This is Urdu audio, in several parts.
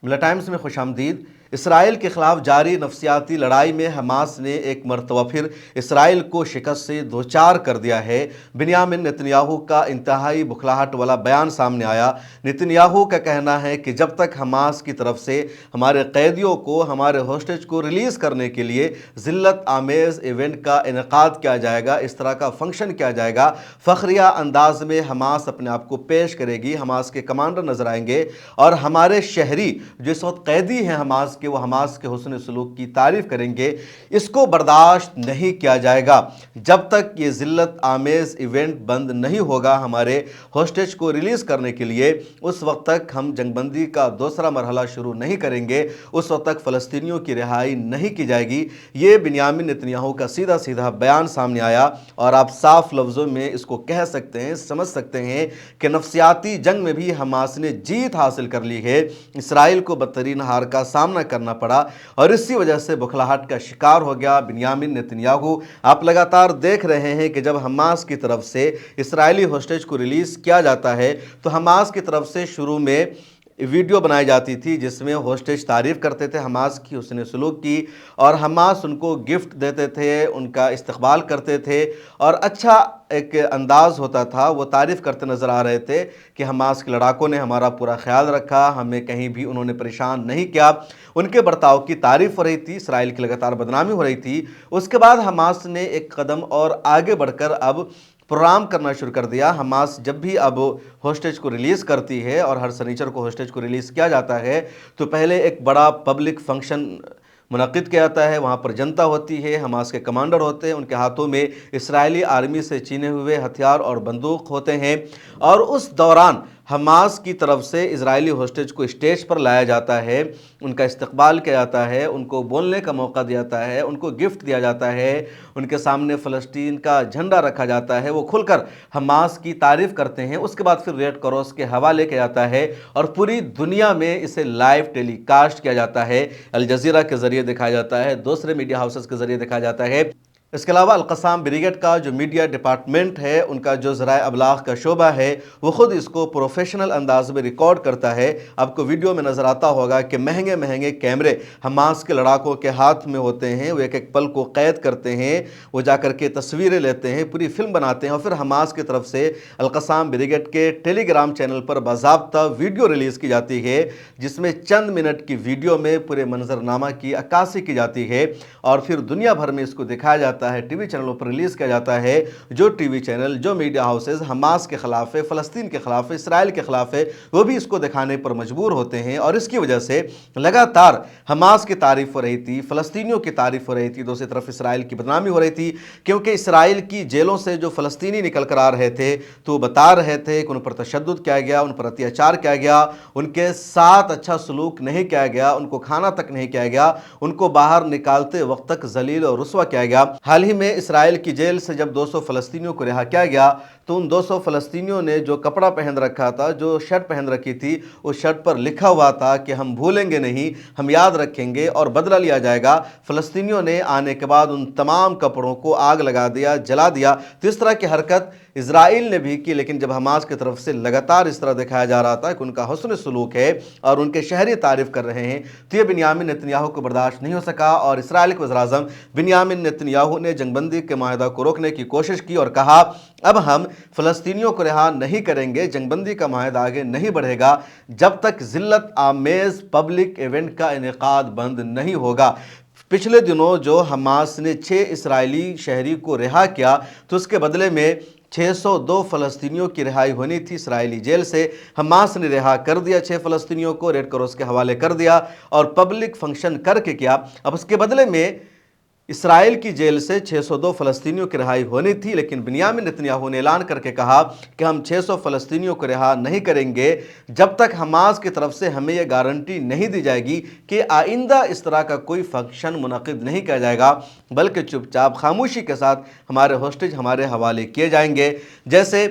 ملا ٹائمز میں خوش آمدید۔ اسرائیل کے خلاف جاری نفسیاتی لڑائی میں حماس نے ایک مرتبہ پھر اسرائیل کو شکست سے دوچار کر دیا ہے۔ بنیامین نتنیاہو کا انتہائی بکھلاہٹ والا بیان سامنے آیا۔ نتنیاہو کا کہنا ہے کہ جب تک حماس کی طرف سے ہمارے قیدیوں کو، ہمارے ہوسٹیج کو ریلیز کرنے کے لیے ذلت آمیز ایونٹ کا انعقاد کیا جائے گا، اس طرح کا فنکشن کیا جائے گا، فخریہ انداز میں حماس اپنے آپ کو پیش کرے گی، حماس کے کمانڈر نظر آئیں گے اور ہمارے شہری جو اس وقت قیدی ہیں حماس کے، وہ حماس کے حسن سلوک کی تعریف کریں گے، اس کو برداشت نہیں کیا جائے گا۔ جب تک یہ ذلت آمیز ایونٹ بند نہیں ہوگا ہمارے ہوسٹیج کو ریلیز کرنے کے لیے، اس وقت تک ہم جنگ بندی کا دوسرا مرحلہ شروع نہیں کریں گے، اس وقت تک فلسطینیوں کی رہائی نہیں کی جائے گی۔ یہ بنیامین نتنیاہو کا سیدھا سیدھا بیان سامنے آیا اور آپ صاف لفظوں میں اس کو کہہ سکتے ہیں، سمجھ سکتے ہیں کہ نفسیاتی جنگ میں بھی حماس نے جیت حاصل کر لی ہے۔ اسرائیل کو بدترین ہار کا سامنا کرنا پڑا اور اسی وجہ سے بکھلاہٹ کا شکار ہو گیا بنیامین نتنیاہو۔ آپ لگاتار دیکھ رہے ہیں کہ جب حماس کی طرف سے اسرائیلی ہوسٹیج کو ریلیز کیا جاتا ہے تو حماس کی طرف سے شروع میں ویڈیو بنائی جاتی تھی جس میں ہوسٹیج تعریف کرتے تھے حماس کی حسن سلوک کی، اور حماس ان کو گفٹ دیتے تھے، ان کا استقبال کرتے تھے اور اچھا ایک انداز ہوتا تھا، وہ تعریف کرتے نظر آ رہے تھے کہ حماس کے لڑاکوں نے ہمارا پورا خیال رکھا، ہمیں کہیں بھی انہوں نے پریشان نہیں کیا، ان کے برتاؤ کی تعریف ہو رہی تھی، اسرائیل کی لگاتار بدنامی ہو رہی تھی۔ اس کے بعد حماس نے ایک قدم اور آگے بڑھ کر اب پروگرام کرنا شروع کر دیا۔ حماس جب بھی اب ہوسٹیج کو ریلیز کرتی ہے اور ہر سنیچر کو ہوسٹیج کو ریلیز کیا جاتا ہے تو پہلے ایک بڑا پبلک فنکشن منعقد کیا جاتا ہے، وہاں پر جنتا ہوتی ہے، حماس کے کمانڈر ہوتے ہیں، ان کے ہاتھوں میں اسرائیلی آرمی سے چینے ہوئے ہتھیار اور بندوق ہوتے ہیں، اور اس دوران حماس کی طرف سے اسرائیلی ہوسٹیج کو اسٹیج پر لایا جاتا ہے، ان کا استقبال کیا جاتا ہے، ان کو بولنے کا موقع دیا جاتا ہے، ان کو گفٹ دیا جاتا ہے، ان کے سامنے فلسطین کا جھنڈا رکھا جاتا ہے، وہ کھل کر حماس کی تعریف کرتے ہیں۔ اس کے بعد پھر ریڈ کراس کے حوالے کیا جاتا ہے اور پوری دنیا میں اسے لائیو ٹیلی کاسٹ کیا جاتا ہے، الجزیرہ کے ذریعے دکھایا جاتا ہے، دوسرے میڈیا ہاؤسز کے ذریعے دکھایا جاتا ہے۔ اس کے علاوہ القسام بریگیڈ کا جو میڈیا ڈپارٹمنٹ ہے، ان کا جو ذرائع ابلاغ کا شعبہ ہے، وہ خود اس کو پروفیشنل انداز میں ریکارڈ کرتا ہے۔ آپ کو ویڈیو میں نظر آتا ہوگا کہ مہنگے مہنگے کیمرے حماس کے لڑاکوں کے ہاتھ میں ہوتے ہیں، وہ ایک ایک پل کو قید کرتے ہیں، وہ جا کر کے تصویریں لیتے ہیں، پوری فلم بناتے ہیں اور پھر حماس کی طرف سے القسام بریگیڈ کے ٹیلی گرام چینل پر باضابطہ ویڈیو ریلیز کی جاتی ہے، جس میں چند منٹ کی ویڈیو میں پورے منظرنامہ کی عکاسی کی جاتی ہے اور پھر دنیا بھر میں اس کو دکھایا جاتا ہے، ٹی وی چینلوں پر ریلیز کیا جاتا ہے۔ جو ٹی وی چینل، جو میڈیا ہاؤسز حماس کے خلاف ہے، فلسطین کے خلاف ہے، اسرائیل کے خلاف ہے، وہ بھی اس کو دکھانے پر مجبور ہوتے ہیں، اور اس کی وجہ سے لگاتار حماس کی تعریف ہو رہی تھی، فلسطینیوں کی تعریف ہو رہی تھی، دوسری طرف اسرائیل کی بدنامی ہو رہی تھی، کیونکہ اسرائیل کی جیلوں سے جو فلسطینی نکل کر آ رہے تھے تو وہ بتا رہے تھے کہ ان پر تشدد کیا گیا، ان پر اتیاچار کیا گیا، ان کے ساتھ اچھا سلوک نہیں کیا گیا، ان کو کھانا تک نہیں کیا گیا، ان کو باہر نکالتے وقت تک ذلیل اور رسوا کیا گیا۔ حال ہی میں اسرائیل کی جیل سے جب 200 فلسطینیوں کو رہا کیا گیا تو ان 200 فلسطینیوں نے جو کپڑا پہن رکھا تھا، جو شرٹ پہن رکھی تھی، اس شرٹ پر لکھا ہوا تھا کہ ہم بھولیں گے نہیں، ہم یاد رکھیں گے اور بدلہ لیا جائے گا۔ فلسطینیوں نے آنے کے بعد ان تمام کپڑوں کو آگ لگا دیا، جلا دیا۔ تو اس طرح کی حرکت اسرائیل نے بھی کی، لیکن جب حماس کی طرف سے لگاتار اس طرح دکھایا جا رہا تھا کہ ان کا حسن سلوک ہے اور ان کے شہری تعریف کر رہے ہیں، تو یہ بنیامین نتنیاہو کو برداشت نہیں ہو سکا اور اسرائیل کے وزیر اعظم بنیامین نتنیاہو نے جنگ بندی کے معاہدہ کو روکنے کی کوشش کی اور کہا اب ہم فلسطینیوں کو رہا نہیں کریں گے، جنگ بندی کا معاہدہ آگے نہیں بڑھے گا جب تک ذلت آمیز پبلک ایونٹ کا انعقاد بند نہیں ہوگا۔ پچھلے دنوں جو حماس نے 6 اسرائیلی شہری کو رہا کیا تو اس کے بدلے میں 602 فلسطینیوں کی رہائی ہونی تھی اسرائیلی جیل سے، حماس نے رہا کر دیا 6 فلسطینیوں کو، ریڈ کراس کے حوالے کر دیا اور پبلک فنکشن کر کے کیا۔ اب اس کے بدلے میں اسرائیل کی جیل سے 602 فلسطینیوں کی رہائی ہونی تھی، لیکن بنیامین نتنیاہو نے اعلان کر کے کہا کہ ہم 600 فلسطینیوں کو رہا نہیں کریں گے جب تک حماس کی طرف سے ہمیں یہ گارنٹی نہیں دی جائے گی کہ آئندہ اس طرح کا کوئی فنکشن منعقد نہیں کیا جائے گا، بلکہ چپ چاپ خاموشی کے ساتھ ہمارے ہوسٹیج ہمارے حوالے کیے جائیں گے۔ جیسے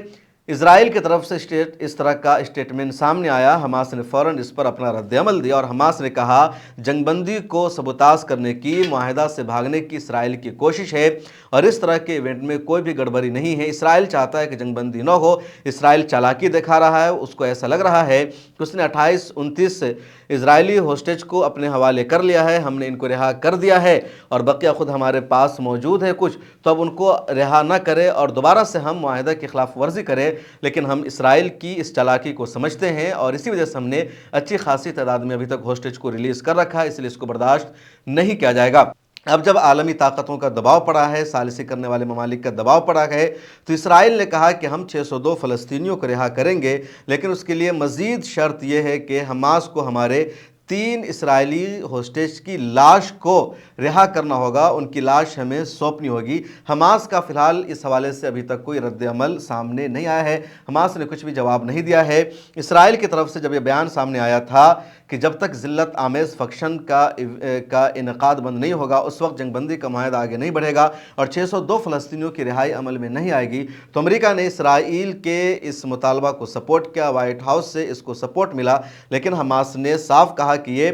اسرائیل کی طرف سے اس طرح کا اسٹیٹمنٹ سامنے آیا، حماس نے فوراً اس پر اپنا رد عمل دیا اور حماس نے کہا جنگ بندی کو سبوتاژ کرنے کی، معاہدہ سے بھاگنے کی اسرائیل کی کوشش ہے اور اس طرح کے ایونٹ میں کوئی بھی گڑبڑی نہیں ہے۔ اسرائیل چاہتا ہے کہ جنگ بندی نہ ہو، اسرائیل چالاکی دکھا رہا ہے، اس کو ایسا لگ رہا ہے کہ اس نے 28-29 اسرائیلی ہوسٹیج کو اپنے حوالے کر لیا ہے، ہم نے ان کو رہا کر دیا ہے اور بقیہ خود ہمارے پاس موجود ہے کچھ، تو اب ان کو رہا نہ کرے اور دوبارہ سے ہم معاہدہ کی خلاف ورزی کریں۔ لیکن ہم اسرائیل کی اس چالاکی کو سمجھتے ہیں اور اسی وجہ سے ہم نے اچھی خاصی تعداد میں ابھی تک ہوسٹیج کو ریلیز کر رکھا ہے، اس لیے اس کو برداشت نہیں کیا جائے گا۔ اب جب عالمی طاقتوں کا دباؤ پڑا ہے، ثالثی کرنے والے ممالک کا دباؤ پڑا ہے، تو اسرائیل نے کہا کہ ہم 602 فلسطینیوں کو رہا کریں گے، لیکن اس کے لیے مزید شرط یہ ہے کہ حماس کو ہمارے 3 اسرائیلی ہوسٹیج کی لاش کو رہا کرنا ہوگا، ان کی لاش ہمیں سونپنی ہوگی۔ حماس کا فی الحال اس حوالے سے ابھی تک کوئی رد عمل سامنے نہیں آیا ہے، حماس نے کچھ بھی جواب نہیں دیا ہے۔ اسرائیل کی طرف سے جب یہ بیان سامنے آیا تھا کہ جب تک ذلت آمیز فنکشن کا انعقاد بند نہیں ہوگا اس وقت جنگ بندی کا معاہدہ آگے نہیں بڑھے گا اور 602 فلسطینیوں کی رہائی عمل میں نہیں آئے گی، تو امریکہ نے اسرائیل کے اس مطالبہ کو سپورٹ کیا، وائٹ ہاؤس سے اس کو سپورٹ ملا، لیکن حماس نے صاف کہا کہ یہ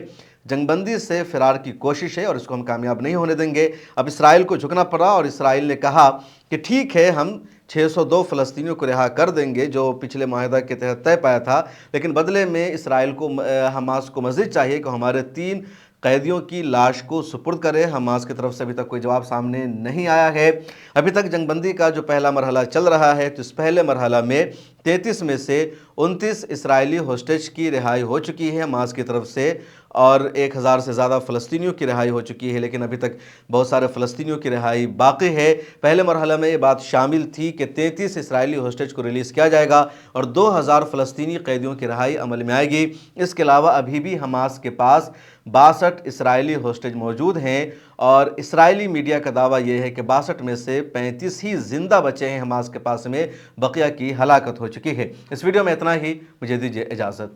جنگ بندی سے فرار کی کوشش ہے اور اس کو ہم کامیاب نہیں ہونے دیں گے۔ اب اسرائیل کو جھکنا پڑا اور اسرائیل نے کہا کہ ٹھیک ہے، ہم 602 فلسطینیوں کو رہا کر دیں گے جو پچھلے معاہدہ کے تحت طے پایا تھا، لیکن بدلے میں اسرائیل کو حماس کو مزید چاہیے کہ ہمارے 3 قیدیوں کی لاش کو سپرد کرے۔ حماس کی طرف سے ابھی تک کوئی جواب سامنے نہیں آیا ہے۔ ابھی تک جنگ بندی کا جو پہلا مرحلہ چل رہا ہے تو اس پہلے مرحلہ میں 33 میں سے 29 اسرائیلی ہوسٹیج کی رہائی ہو چکی ہے حماس کی طرف سے اور 1000 سے زیادہ فلسطینیوں کی رہائی ہو چکی ہے، لیکن ابھی تک بہت سارے فلسطینیوں کی رہائی باقی ہے۔ پہلے مرحلہ میں یہ بات شامل تھی کہ 33 اسرائیلی ہوسٹیج کو ریلیز کیا جائے گا اور 2000 فلسطینی قیدیوں کی رہائی عمل میں آئے گی۔ اس کے علاوہ ابھی بھی حماس کے پاس 62 اسرائیلی ہوسٹیج موجود ہیں اور اسرائیلی میڈیا کا دعویٰ یہ ہے کہ 62 میں سے 35 ہی زندہ بچے ہیں حماس کے پاس میں، بقیہ کی ہلاکت ہو چکی ہے۔ اس ویڈیو میں اتنا ہی، مجھے دیجیے اجازت۔